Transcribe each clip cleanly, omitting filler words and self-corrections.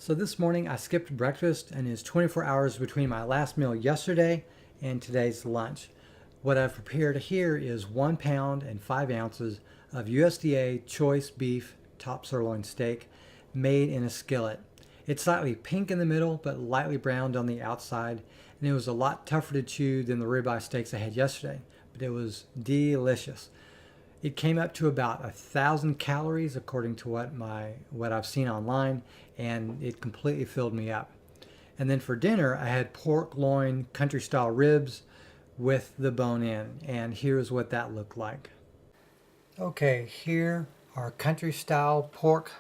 So this morning I skipped breakfast and it's 24 hours between my last meal yesterday and today's lunch. What I've prepared here is 1 pound and 5 ounces of USDA choice beef top sirloin steak made in a skillet. It's slightly pink in the middle but lightly browned on the outside, and it was a lot tougher to chew than the ribeye steaks I had yesterday, but it was delicious. It came up to about 1,000 calories according to what I've seen online, and it completely filled me up. And then for dinner, I had pork loin country style ribs with the bone in, and here's what that looked like. Okay, here are country style pork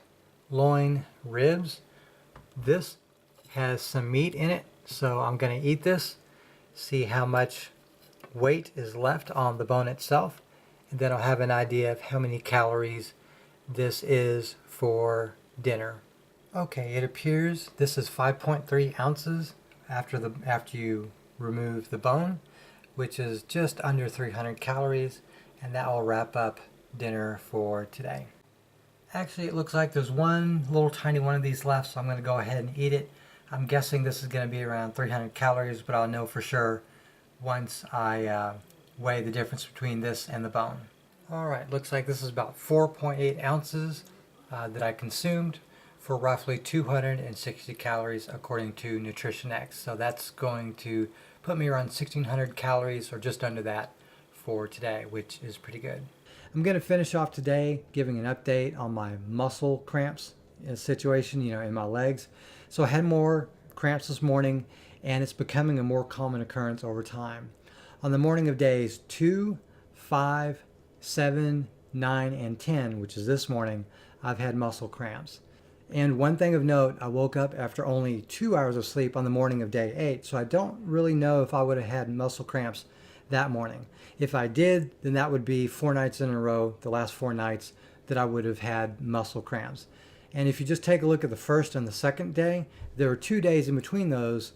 loin ribs. This has some meat in it, so I'm going to eat this, see how much weight is left on the bone itself, and then I'll have an idea of how many calories this is for dinner. Okay, it appears this is 5.3 ounces after you remove the bone, which is just under 300 calories, and that will wrap up dinner for today. Actually, it looks like there's one little tiny one of these left, so I'm going to go ahead and eat it. I'm guessing this is going to be around 300 calories, but I'll know for sure once I weigh the difference between this and the bone. Alright, looks like this is about 4.8 ounces that I consumed for roughly 260 calories according to Nutrition X. So that's going to put me around 1,600 calories or just under that for today, which is pretty good. I'm going to finish off today giving an update on my muscle cramps situation, in my legs. So I had more cramps this morning, and it's becoming a more common occurrence over time. On the morning of days 2, 5, 7, 9, and 10, which is this morning, I've had muscle cramps. And one thing of note, I woke up after only 2 hours of sleep on the morning of day 8, so I don't really know if I would have had muscle cramps that morning. If I did, then that would be 4 nights in a row, the last 4 nights, that I would have had muscle cramps. And if you just take a look at the first and the second day, there were 2 days in between those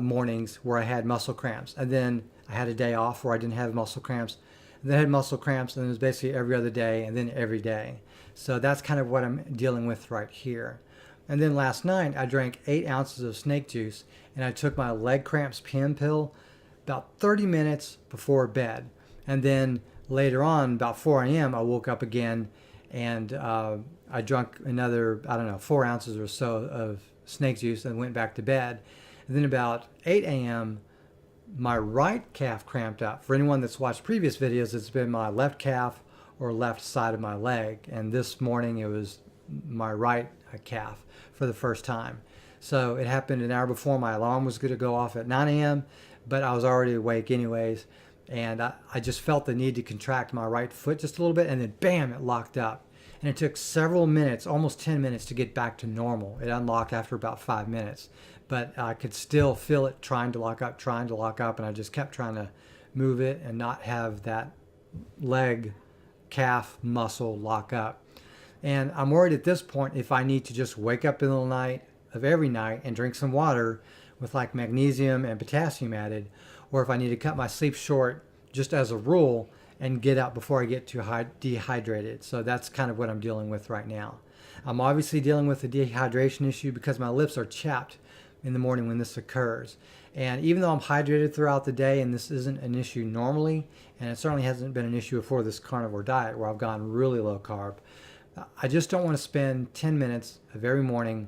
mornings where I had muscle cramps. And then I had a day off where I didn't have muscle cramps. And then I had muscle cramps, and it was basically every other day and then every day. So that's kind of what I'm dealing with right here. And then last night I drank 8 ounces of snake juice, and I took my leg cramps PM pill about 30 minutes before bed. And then later on, about 4 a.m., I woke up again, and I drank another, 4 ounces or so of snake juice and went back to bed. And then about 8 a.m., my right calf cramped up. For anyone that's watched previous videos, it's been my left calf or left side of my leg. And this morning it was my right calf for the first time. So it happened an hour before my alarm was going to go off at 9 a.m., but I was already awake anyways. And I just felt the need to contract my right foot just a little bit, and then bam, it locked up. And it took several minutes, almost 10 minutes, to get back to normal. It unlocked after about 5 minutes. But I could still feel it trying to lock up, and I just kept trying to move it and not have that leg calf muscle lock up. And I'm worried at this point if I need to just wake up in the middle of the night of every night and drink some water with like magnesium and potassium added, or if I need to cut my sleep short just as a rule and get up before I get too dehydrated. So that's kind of what I'm dealing with right now. I'm obviously dealing with the dehydration issue because my lips are chapped in the morning when this occurs. And even though I'm hydrated throughout the day, and this isn't an issue normally, and it certainly hasn't been an issue before this carnivore diet where I've gone really low carb, I just don't want to spend 10 minutes of every morning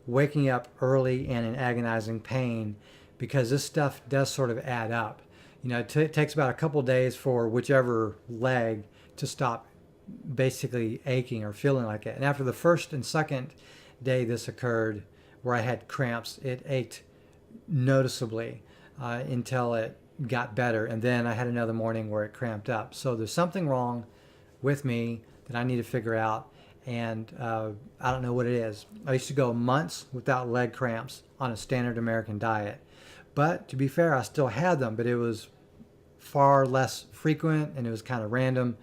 waking up early and in agonizing pain, because this stuff does sort of add up. It takes about a couple days for whichever leg to stop basically aching or feeling like it. And after the first and second day this occurred, where I had cramps, it ached noticeably until it got better. And then I had another morning where it cramped up. So there's something wrong with me that I need to figure out. And I don't know what it is. I used to go months without leg cramps on a standard American diet. But to be fair, I still had them, but it was far less frequent and it was kind of random.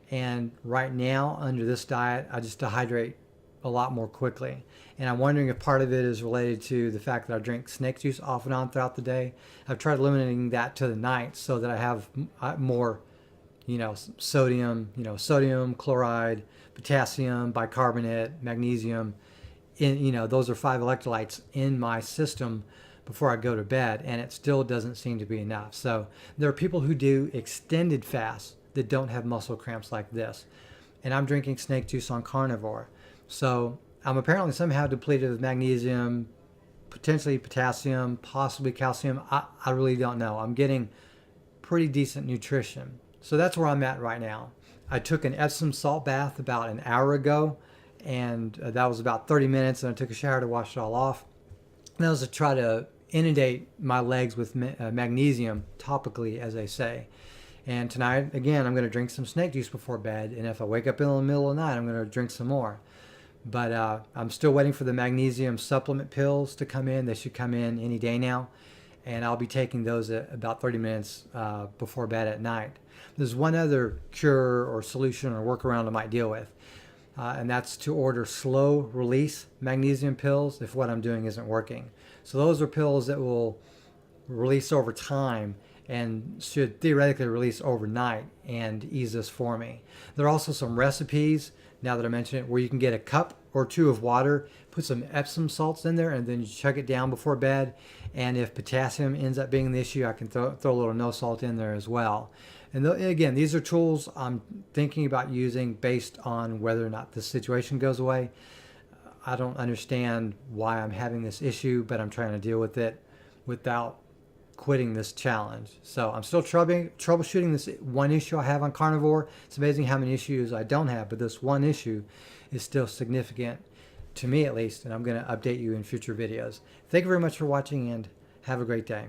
And right now, under this diet, I just dehydrate a lot more quickly. And I'm wondering if part of it is related to the fact that I drink snake juice off and on throughout the day. I've tried limiting that to the night so that I have more, sodium, sodium, chloride, potassium, bicarbonate, magnesium those are 5 electrolytes in my system before I go to bed, and it still doesn't seem to be enough. So there are people who do extended fasts that don't have muscle cramps like this. And I'm drinking snake juice on Carnivore. So I'm apparently somehow depleted of magnesium, potentially potassium, possibly calcium. I really don't know. I'm getting pretty decent nutrition. So that's where I'm at right now. I took an Epsom salt bath about an hour ago, and that was about 30 minutes, and I took a shower to wash it all off. And that was to try to inundate my legs with magnesium topically, as they say. And tonight, again, I'm going to drink some snake juice before bed, and if I wake up in the middle of the night, I'm going to drink some more. But I'm still waiting for the magnesium supplement pills to come in. They should come in any day now, and I'll be taking those at about 30 minutes before bed at night. There's one other cure or solution or workaround I might deal with, and that's to order slow release magnesium pills if what I'm doing isn't working. So those are pills that will release over time and should theoretically release overnight and ease this for me. There are also some recipes, now that I mention it, where you can get a cup or two of water, put some Epsom salts in there, and then you chug it down before bed. And if potassium ends up being the issue, I can throw a little no salt in there as well. And again, these are tools I'm thinking about using based on whether or not this situation goes away. I don't understand why I'm having this issue, but I'm trying to deal with it without quitting this challenge. So I'm still troubleshooting this one issue I have on Carnivore. It's amazing how many issues I don't have, but this one issue is still significant to me at least, and I'm going to update you in future videos. Thank you very much for watching, and have a great day.